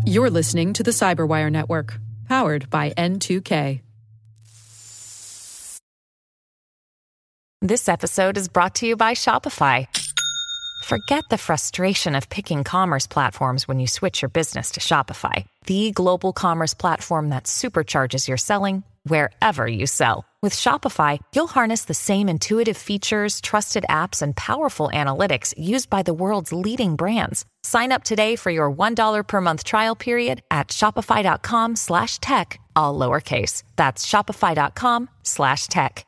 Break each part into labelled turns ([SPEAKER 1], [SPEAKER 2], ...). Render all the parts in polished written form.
[SPEAKER 1] You're listening to the CyberWire Network, powered by N2K.
[SPEAKER 2] This episode is brought to you by Shopify. Forget the frustration of picking commerce platforms when you switch your business to Shopify, the global commerce platform that supercharges your selling wherever you sell. With Shopify, you'll harness the same intuitive features, trusted apps, and powerful analytics used by the world's leading brands. Sign up today for your $1 per month trial period at shopify.com/tech, all lowercase. That's shopify.com/tech.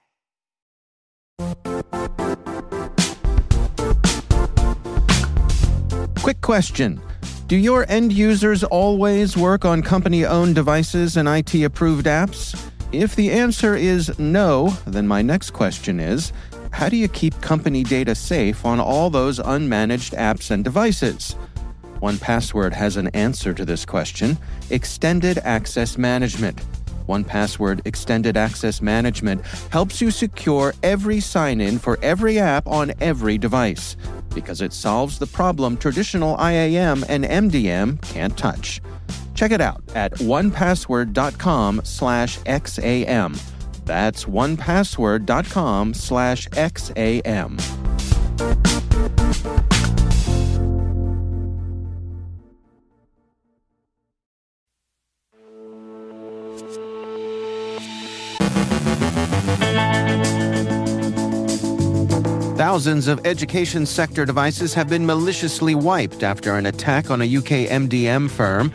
[SPEAKER 3] Quick question. Do your end users always work on company-owned devices and IT-approved apps? If the answer is no, then my next question is, how do you keep company data safe on all those unmanaged apps and devices? 1Password has an answer to this question: Extended Access Management. 1Password Extended Access Management helps you secure every sign-in for every app on every device, because it solves the problem traditional IAM and MDM can't touch. Check it out at 1password.com/XAM. That's 1password.com/XAM. Thousands of education sector devices have been maliciously wiped after an attack on a UK MDM firm.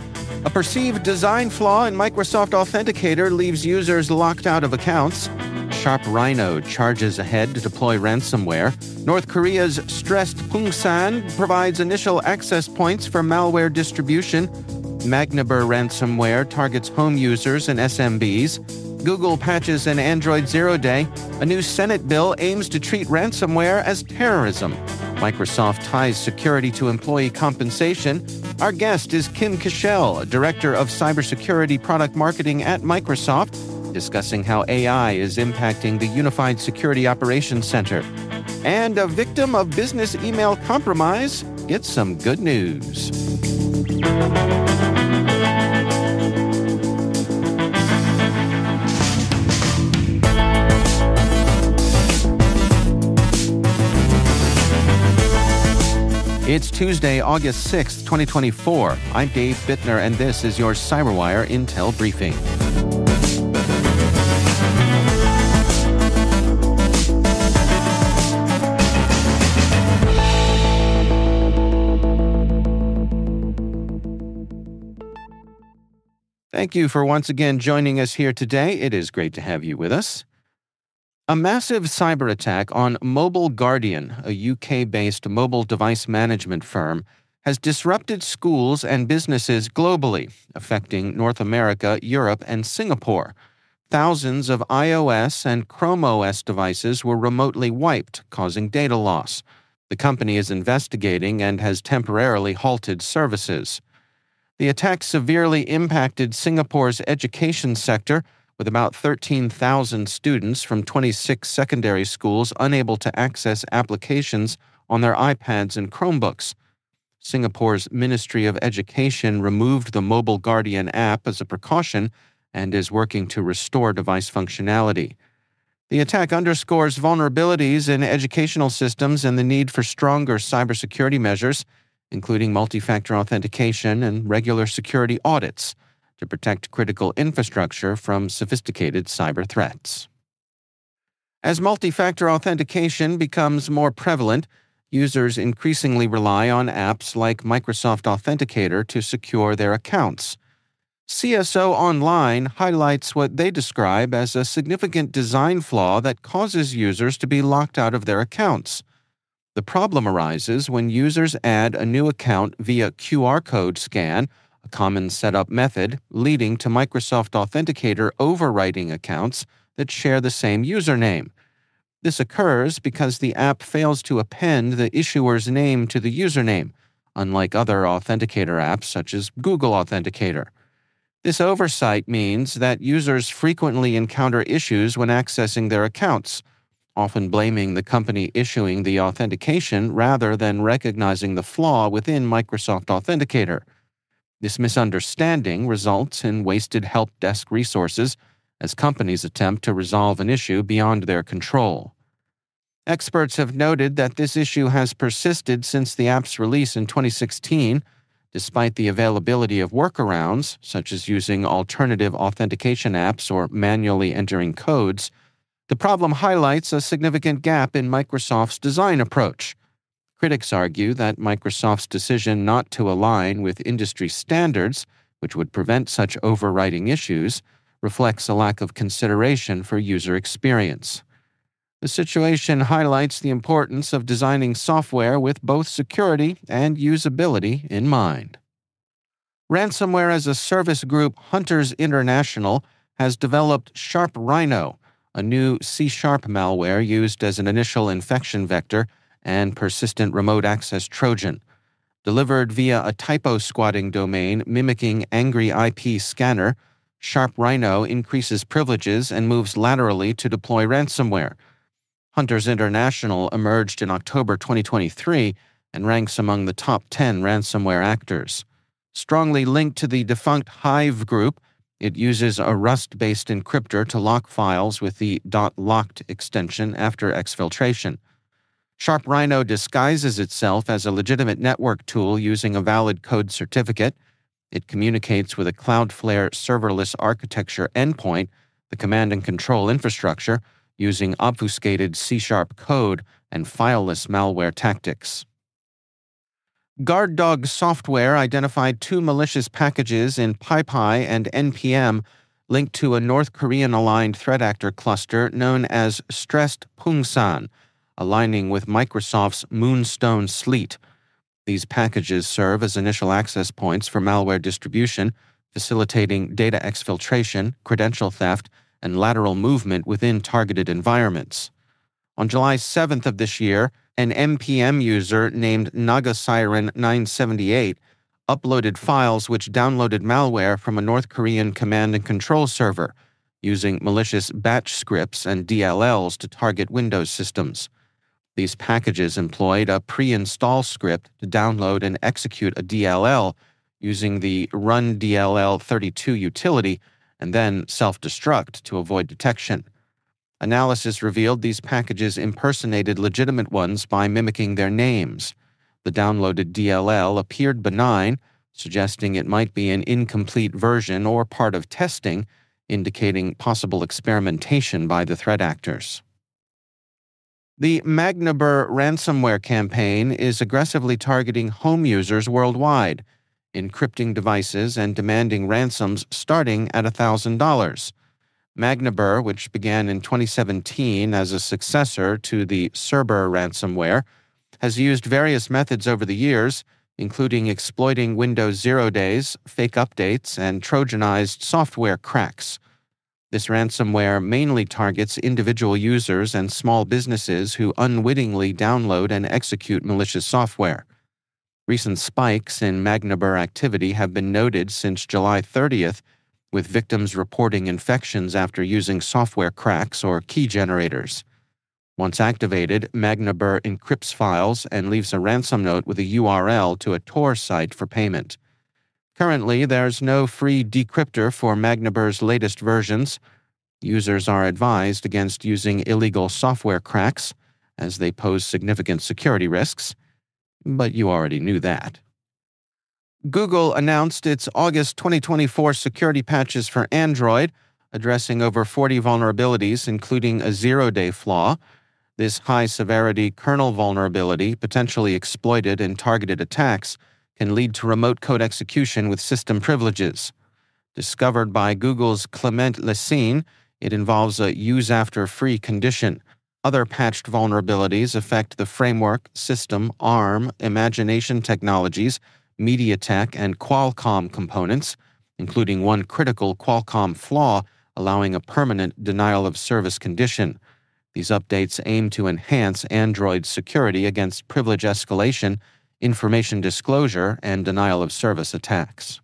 [SPEAKER 3] A perceived design flaw in Microsoft Authenticator leaves users locked out of accounts. Sharp Rhino charges ahead to deploy ransomware. North Korea's stressed Pungsan provides initial access points for malware distribution. Magniber ransomware targets home users and SMBs. Google patches an Android 0 day. A new Senate bill aims to treat ransomware as terrorism. Microsoft ties security to employee compensation. Our guest is Kim Kishel, Director of Cybersecurity Product Marketing at Microsoft, discussing how AI is impacting the Unified Security Operations Center. And a victim of business email compromise gets some good news. It's Tuesday, August 6th, 2024. I'm Dave Bittner, and this is your CyberWire Intel Briefing. Thank you for once again joining us here today. It is great to have you with us. A massive cyber attack on Mobile Guardian, a UK-based mobile device management firm, has disrupted schools and businesses globally, affecting North America, Europe, and Singapore. Thousands of iOS and Chrome OS devices were remotely wiped, causing data loss. The company is investigating and has temporarily halted services. The attack severely impacted Singapore's education sector, with about 13,000 students from 26 secondary schools unable to access applications on their iPads and Chromebooks. Singapore's Ministry of Education removed the Mobile Guardian app as a precaution and is working to restore device functionality. The attack underscores vulnerabilities in educational systems and the need for stronger cybersecurity measures, including multi-factor authentication and regular security audits, to protect critical infrastructure from sophisticated cyber threats. As multi-factor authentication becomes more prevalent, users increasingly rely on apps like Microsoft Authenticator to secure their accounts. CSO Online highlights what they describe as a significant design flaw that causes users to be locked out of their accounts. The problem arises when users add a new account via QR code scan, a common setup method, leading to Microsoft Authenticator overwriting accounts that share the same username. This occurs because the app fails to append the issuer's name to the username, unlike other authenticator apps such as Google Authenticator. This oversight means that users frequently encounter issues when accessing their accounts. often blaming the company issuing the authentication rather than recognizing the flaw within Microsoft Authenticator. This misunderstanding results in wasted help desk resources as companies attempt to resolve an issue beyond their control. Experts have noted that this issue has persisted since the app's release in 2016, despite the availability of workarounds, such as using alternative authentication apps or manually entering codes. The problem highlights a significant gap in Microsoft's design approach. Critics argue that Microsoft's decision not to align with industry standards, which would prevent such overriding issues, reflects a lack of consideration for user experience. The situation highlights the importance of designing software with both security and usability in mind. Ransomware as a service group Hunters International has developed Sharp Rhino, a new C# malware used as an initial infection vector and persistent remote access Trojan. Delivered via a typo squatting domain mimicking Angry IP Scanner, Sharp Rhino increases privileges and moves laterally to deploy ransomware. Hunters International emerged in October 2023 and ranks among the top 10 ransomware actors. Strongly linked to the defunct Hive group, it uses a Rust-based encryptor to lock files with the .locked extension after exfiltration. Sharp Rhino disguises itself as a legitimate network tool using a valid code certificate. It communicates with a Cloudflare serverless architecture endpoint, the command and control infrastructure, using obfuscated C# code and fileless malware tactics. GuardDog Software identified 2 malicious packages in PyPy and NPM linked to a North Korean-aligned threat actor cluster known as Stressed Pungsan, aligning with Microsoft's Moonstone Sleet. These packages serve as initial access points for malware distribution, facilitating data exfiltration, credential theft, and lateral movement within targeted environments. On July 7th of this year, an NPM user named NagaSiren978 uploaded files which downloaded malware from a North Korean command and control server, using malicious batch scripts and DLLs to target Windows systems. These packages employed a pre-install script to download and execute a DLL using the Run DLL 32 utility and then self-destruct to avoid detection. Analysis revealed these packages impersonated legitimate ones by mimicking their names. The downloaded DLL appeared benign, suggesting it might be an incomplete version or part of testing, indicating possible experimentation by the threat actors. The Magniber ransomware campaign is aggressively targeting home users worldwide, encrypting devices and demanding ransoms starting at $1,000. Magniber, which began in 2017 as a successor to the Cerber ransomware, has used various methods over the years, including exploiting Windows 0 days, fake updates, and Trojanized software cracks. This ransomware mainly targets individual users and small businesses who unwittingly download and execute malicious software. Recent spikes in Magniber activity have been noted since July 30th, with victims reporting infections after using software cracks or key generators. Once activated, Magniber encrypts files and leaves a ransom note with a URL to a Tor site for payment. Currently, there's no free decryptor for Magniber's latest versions. Users are advised against using illegal software cracks, as they pose significant security risks. But you already knew that. Google announced its August 2024 security patches for Android, addressing over 40 vulnerabilities, including a zero-day flaw. This high-severity kernel vulnerability, potentially exploited in targeted attacks, can lead to remote code execution with system privileges. Discovered by Google's Clement Lessine, it involves a use-after-free condition. Other patched vulnerabilities affect the framework, system, ARM, imagination technologies, MediaTek, and Qualcomm components, including one critical Qualcomm flaw allowing a permanent denial-of-service condition. These updates aim to enhance Android's security against privilege escalation, information disclosure, and denial-of-service attacks.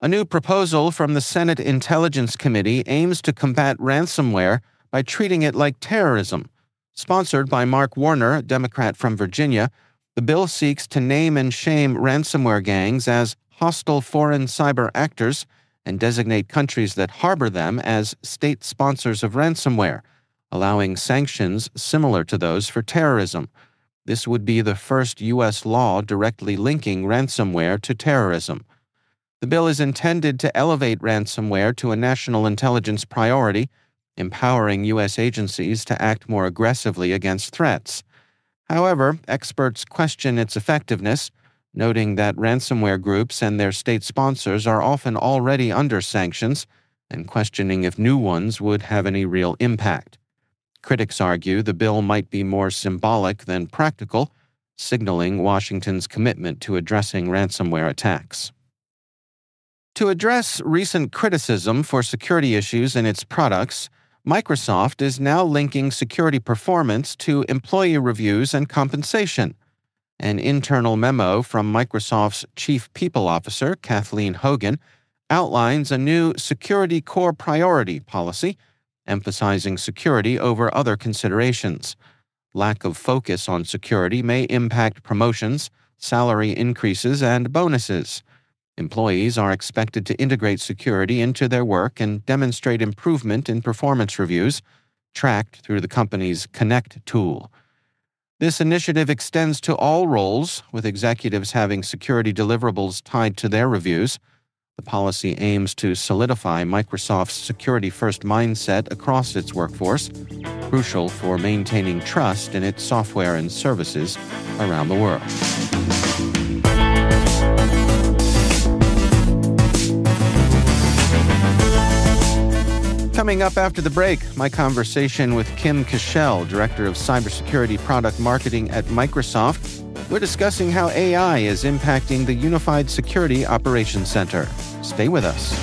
[SPEAKER 3] A new proposal from the Senate Intelligence Committee aims to combat ransomware by treating it like terrorism. Sponsored by Mark Warner, a Democrat from Virginia, the bill seeks to name and shame ransomware gangs as hostile foreign cyber actors and designate countries that harbor them as state sponsors of ransomware, allowing sanctions similar to those for terrorism. This would be the first U.S. law directly linking ransomware to terrorism. The bill is intended to elevate ransomware to a national intelligence priority, empowering U.S. agencies to act more aggressively against threats. However, experts question its effectiveness, noting that ransomware groups and their state sponsors are often already under sanctions, and questioning if new ones would have any real impact. Critics argue the bill might be more symbolic than practical, signaling Washington's commitment to addressing ransomware attacks. To address recent criticism for security issues in its products, Microsoft is now linking security performance to employee reviews and compensation. An internal memo from Microsoft's Chief People Officer, Kathleen Hogan, outlines a new security core priority policy, emphasizing security over other considerations. Lack of focus on security may impact promotions, salary increases, and bonuses. Employees are expected to integrate security into their work and demonstrate improvement in performance reviews, tracked through the company's Connect tool. This initiative extends to all roles, with executives having security deliverables tied to their reviews. The policy aims to solidify Microsoft's security-first mindset across its workforce, crucial for maintaining trust in its software and services around the world. Coming up after the break, my conversation with Kim Cashel, Director of Cybersecurity Product Marketing at Microsoft. We're discussing how AI is impacting the Unified Security Operations Center. Stay with us.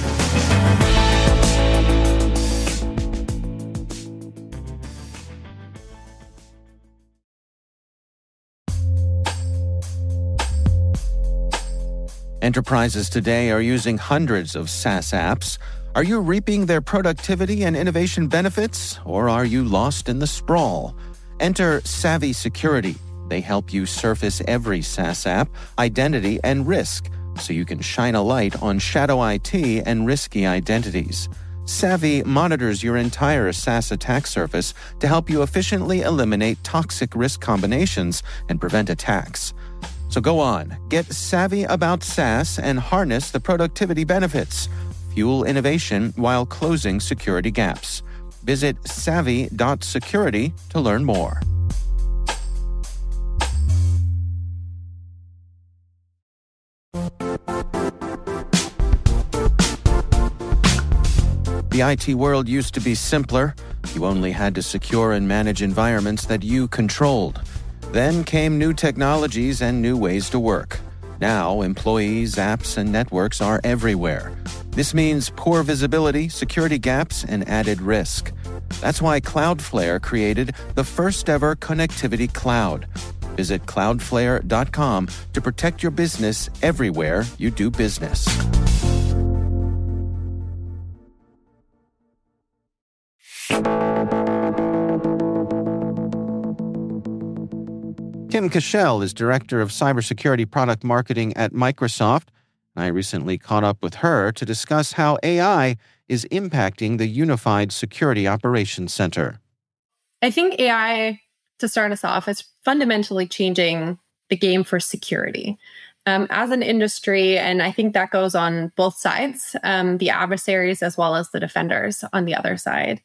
[SPEAKER 3] Enterprises today are using hundreds of SaaS apps. Are you reaping their productivity and innovation benefits, or are you lost in the sprawl? Enter Savvy Security. They help you surface every SaaS app, identity, and risk, so you can shine a light on shadow IT and risky identities. Savvy monitors your entire SaaS attack surface to help you efficiently eliminate toxic risk combinations and prevent attacks. So go on, get savvy about SaaS and harness the productivity benefits. Fuel innovation while closing security gaps. Visit savvy.security to learn more. The IT world used to be simpler. You only had to secure and manage environments that you controlled. Then came new technologies and new ways to work. Now, employees, apps, and networks are everywhere. This means poor visibility, security gaps, and added risk. That's why Cloudflare created the first-ever connectivity cloud. Visit cloudflare.com to protect your business everywhere you do business. Kim Cashel is Director of Cybersecurity Product Marketing at Microsoft. I recently caught up with her to discuss how AI is impacting the Unified Security Operations Center.
[SPEAKER 4] I think AI, to start us off, is fundamentally changing the game for security. As an industry, and I think that goes on both sides, the adversaries as well as the defenders on the other side.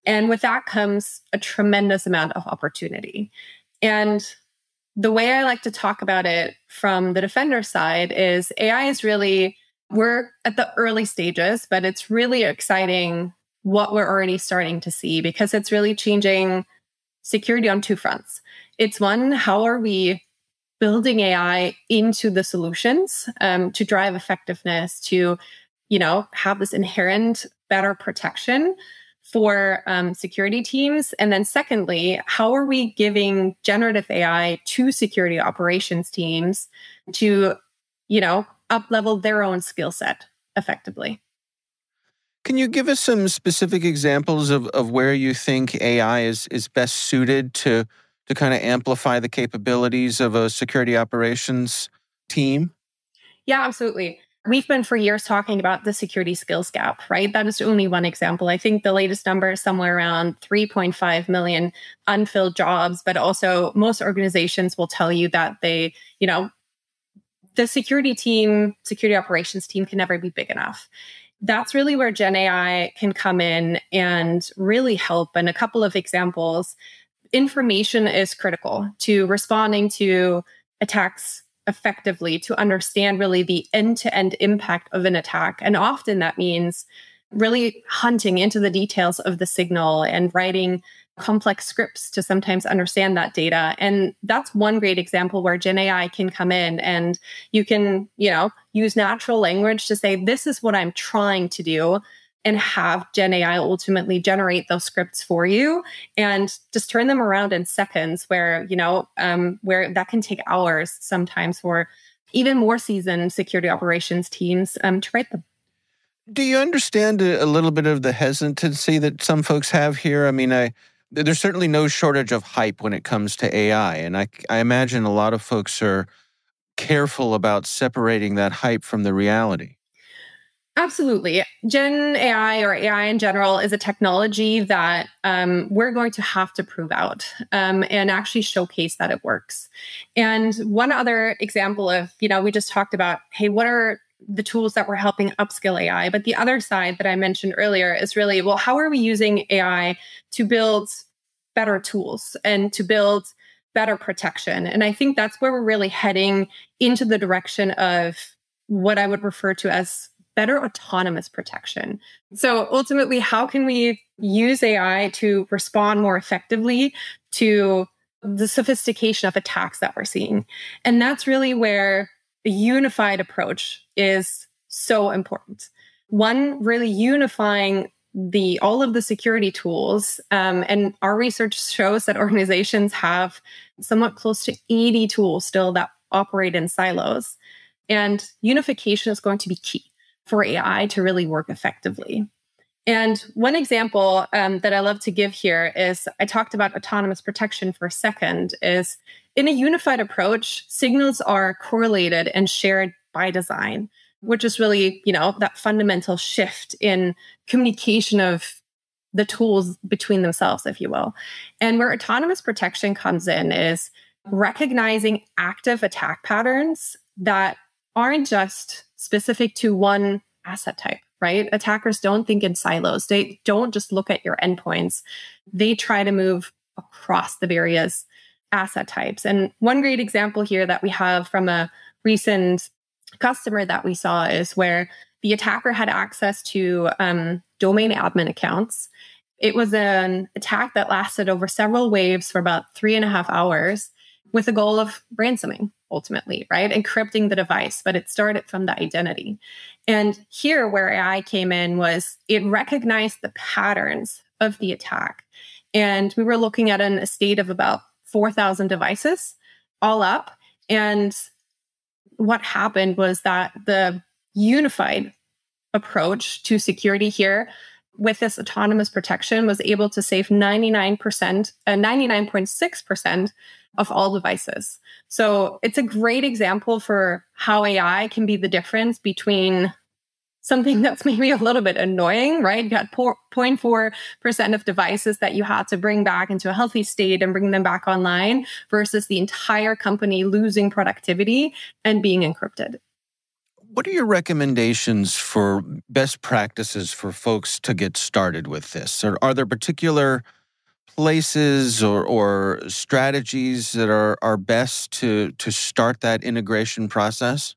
[SPEAKER 4] And with that comes a tremendous amount of opportunity. And the way I like to talk about it from the defender side is AI is really, we're at the early stages, but it's really exciting what we're already starting to see because it's really changing security on two fronts. It's one, how are we building AI into the solutions to drive effectiveness, to, have this inherent better protection for security teams? And then secondly, how are we giving generative AI to security operations teams to, up-level their own skill set effectively?
[SPEAKER 3] Can you give us some specific examples of where you think AI is best suited to kind of amplify the capabilities of a security operations team?
[SPEAKER 4] Yeah, absolutely. We've been for years talking about the security skills gap, right? That is only one example. I think the latest number is somewhere around 3.5 million unfilled jobs, but also most organizations will tell you that the security operations team can never be big enough. That's really where Gen AI can come in and really help. And a couple of examples, information is critical to responding to attacks effectively, to understand really the end-to-end impact of an attack. And often that means really hunting into the details of the signal and writing complex scripts to sometimes understand that data. And that's one great example where Gen AI can come in and you can, use natural language to say, this is what I'm trying to do, and have Gen AI ultimately generate those scripts for you and just turn them around in seconds where that can take hours sometimes for even more seasoned security operations teams to write them.
[SPEAKER 3] Do you understand a little bit of the hesitancy that some folks have here? I mean, there's certainly no shortage of hype when it comes to AI. And I imagine a lot of folks are careful about separating that hype from the reality.
[SPEAKER 4] Absolutely. Gen AI or AI in general is a technology that we're going to have to prove out and actually showcase that it works. And one other example of, we just talked about, hey, what are the tools that we're helping upskill AI? But the other side that I mentioned earlier is really, well, how are we using AI to build better tools and to build better protection? And I think that's where we're really heading into the direction of what I would refer to as better autonomous protection. So ultimately, how can we use AI to respond more effectively to the sophistication of attacks that we're seeing? And that's really where a unified approach is so important. One, really unifying all of the security tools. And our research shows that organizations have somewhat close to 80 tools still that operate in silos. And unification is going to be key for AI to really work effectively. And one example that I love to give here is, I talked about autonomous protection for a second, is in a unified approach, signals are correlated and shared by design, which is really, that fundamental shift in communication of the tools between themselves, if you will. And where autonomous protection comes in is recognizing active attack patterns that aren't just specific to one asset type, right? Attackers don't think in silos. They don't just look at your endpoints. They try to move across the various asset types. And one great example here that we have from a recent customer that we saw is where the attacker had access to domain admin accounts. It was an attack that lasted over several waves for about 3.5 hours with the goal of ransoming, ultimately, right? Encrypting the device, but it started from the identity. And here where AI came in was it recognized the patterns of the attack. And we were looking at an estate of about 4,000 devices all up. And what happened was that the unified approach to security here with this autonomous protection was able to save 99.6% of all devices. So it's a great example for how AI can be the difference between something that's maybe a little bit annoying, right? You got 0.4% of devices that you had to bring back into a healthy state and bring them back online versus the entire company losing productivity and being encrypted.
[SPEAKER 3] What are your recommendations for best practices for folks to get started with this? Are there particular places or strategies that are best to start that integration process?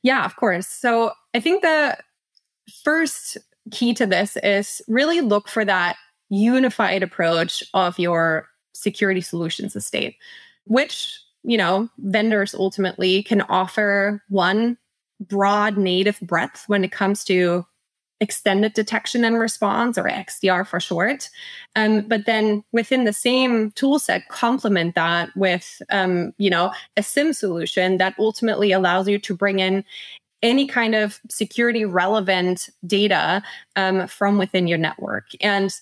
[SPEAKER 4] Yeah, of course. So I think the first key to this is really look for that unified approach of your security solutions estate, which, vendors ultimately can offer one broad native breadth when it comes to extended detection and response, or XDR for short. But then within the same tool set, complement that with, a SIM solution that ultimately allows you to bring in any kind of security relevant data from within your network. And,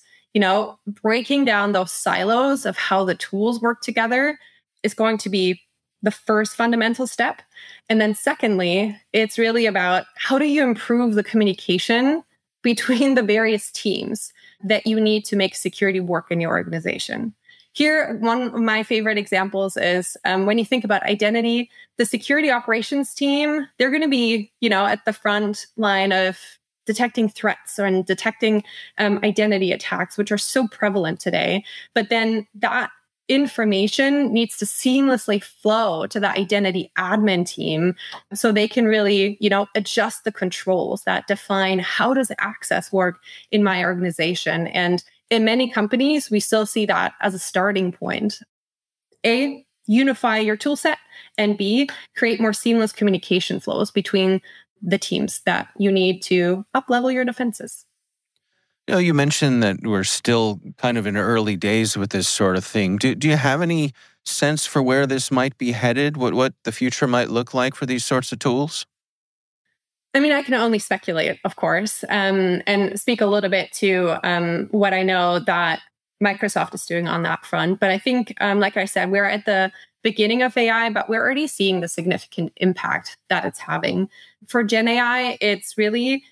[SPEAKER 4] breaking down those silos of how the tools work together is going to be the first fundamental step. And then secondly, it's really about how do you improve the communication between the various teams that you need to make security work in your organization. Here, one of my favorite examples is when you think about identity, the security operations team, they're going to be, at the front line of detecting threats and detecting identity attacks, which are so prevalent today. But then that information needs to seamlessly flow to the identity admin team so they can really, adjust the controls that define how does access work in my organization. And in many companies, we still see that as a starting point. A, unify your tool set, and B, create more seamless communication flows between the teams that you need to up-level your defenses.
[SPEAKER 3] You mentioned that we're still kind of in early days with this sort of thing. Do you have any sense for where this might be headed, what the future might look like for these sorts of tools?
[SPEAKER 4] I mean, I can only speculate, of course, and speak a little bit to what I know that Microsoft is doing on that front. But I think, like I said, we're at the beginning of AI, but we're already seeing the significant impact that it's having. For Gen AI, it's really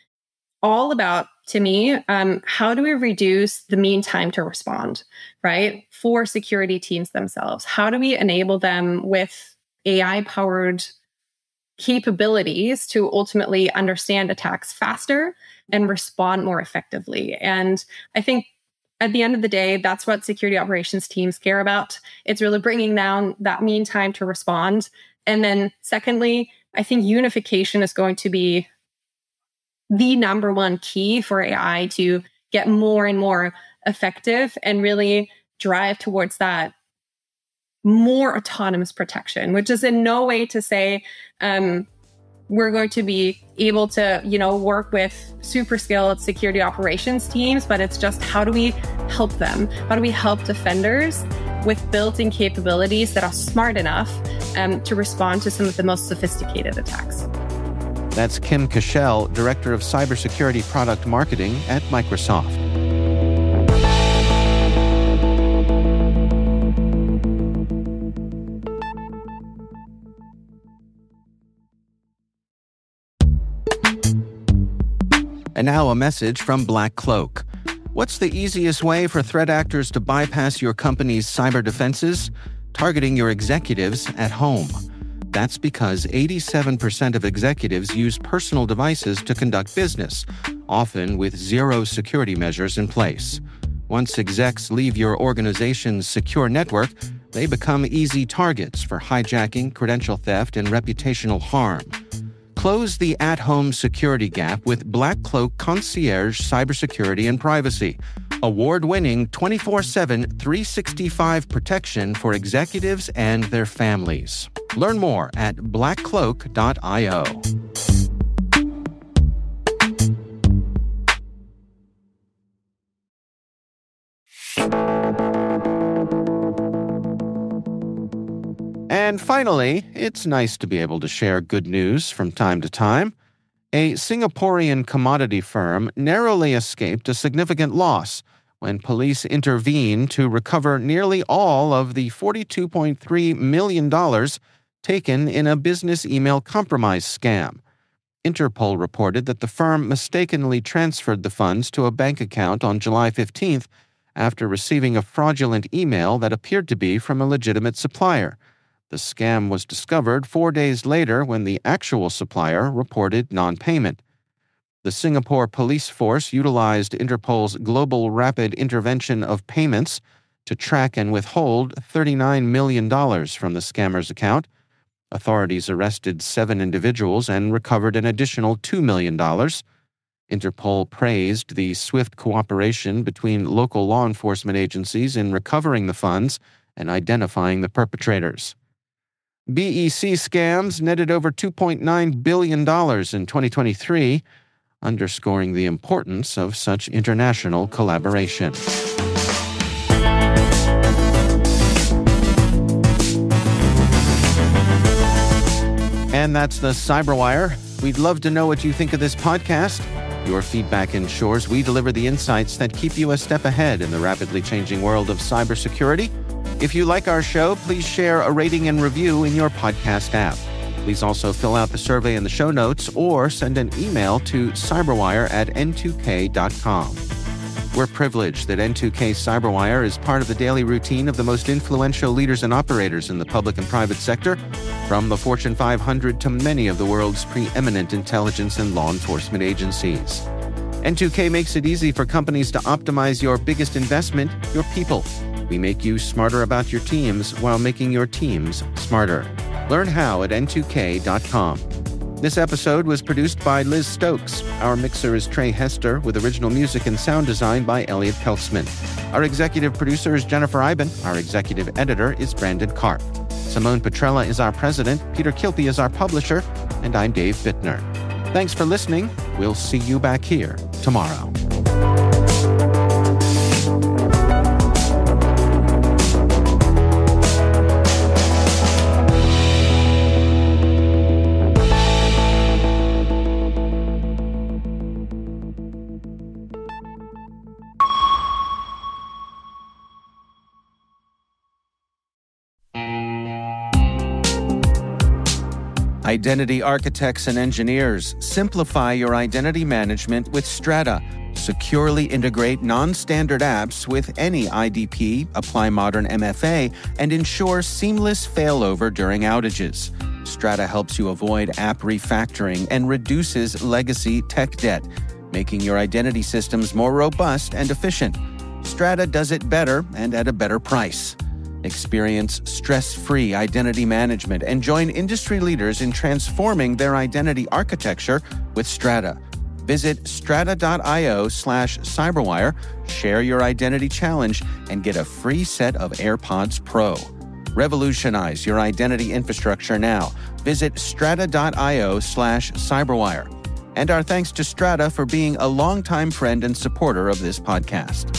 [SPEAKER 4] all about, to me, how do we reduce the mean time to respond, right? For security teams themselves. How do we enable them with AI-powered capabilities to ultimately understand attacks faster and respond more effectively? And I think at the end of the day, that's what security operations teams care about. It's really bringing down that mean time to respond. And then secondly, I think unification is going to be the number one key for AI to get more and more effective and really drive towards that more autonomous protection, which is in no way to say we're going to be able to, work with super skilled security operations teams, but it's just how do we help them? How do we help defenders with built-in capabilities that are smart enough to respond to some of the most sophisticated attacks?
[SPEAKER 3] That's Kim Cashel, Director of Cybersecurity Product Marketing at Microsoft. And now a message from Black Cloak. What's the easiest way for threat actors to bypass your company's cyber defenses? Targeting your executives at home. That's because 87% of executives use personal devices to conduct business, often with zero security measures in place. Once execs leave your organization's secure network, they become easy targets for hijacking, credential theft, and reputational harm. Close the at-home security gap with Black Cloak Concierge Cybersecurity and Privacy, award-winning 24/7, 365 protection for executives and their families. Learn more at blackcloak.io. And finally, it's nice to be able to share good news from time to time. A Singaporean commodity firm narrowly escaped a significant loss when police intervened to recover nearly all of the $42.3 million taken in a business email compromise scam. Interpol reported that the firm mistakenly transferred the funds to a bank account on July 15th after receiving a fraudulent email that appeared to be from a legitimate supplier. The scam was discovered 4 days later when the actual supplier reported non-payment. The Singapore police force utilized Interpol's Global Rapid Intervention of Payments to track and withhold $39 million from the scammer's account. Authorities arrested 7 individuals and recovered an additional $2 million. Interpol praised the swift cooperation between local law enforcement agencies in recovering the funds and identifying the perpetrators. BEC scams netted over $2.9 billion in 2023, underscoring the importance of such international collaboration. And that's the CyberWire. We'd love to know what you think of this podcast. Your feedback ensures we deliver the insights that keep you a step ahead in the rapidly changing world of cybersecurity. If you like our show, please share a rating and review in your podcast app. Please also fill out the survey in the show notes or send an email to cyberwire@n2k.com. We're privileged that N2K CyberWire is part of the daily routine of the most influential leaders and operators in the public and private sector, from the Fortune 500 to many of the world's preeminent intelligence and law enforcement agencies. N2K makes it easy for companies to optimize your biggest investment, your people. We make you smarter about your teams while making your teams smarter. Learn how at n2k.com. This episode was produced by Liz Stokes. Our mixer is Trey Hester, with original music and sound design by Elliot Peltzman. Our executive producer is Jennifer Iben. Our executive editor is Brandon Karp. Simone Petrella is our president, Peter Kilpe is our publisher, and I'm Dave Bittner. Thanks for listening. We'll see you back here tomorrow. Identity architects and engineers, simplify your identity management with Strata. Securely integrate non-standard apps with any IDP, apply modern MFA, and ensure seamless failover during outages. Strata helps you avoid app refactoring and reduces legacy tech debt, making your identity systems more robust and efficient. Strata does it better and at a better price. Experience stress-free identity management and join industry leaders in transforming their identity architecture with Strata. Visit strata.io/cyberwire, share your identity challenge, and get a free set of AirPods Pro. Revolutionize your identity infrastructure now. Visit strata.io/cyberwire. And our thanks to Strata for being a longtime friend and supporter of this podcast.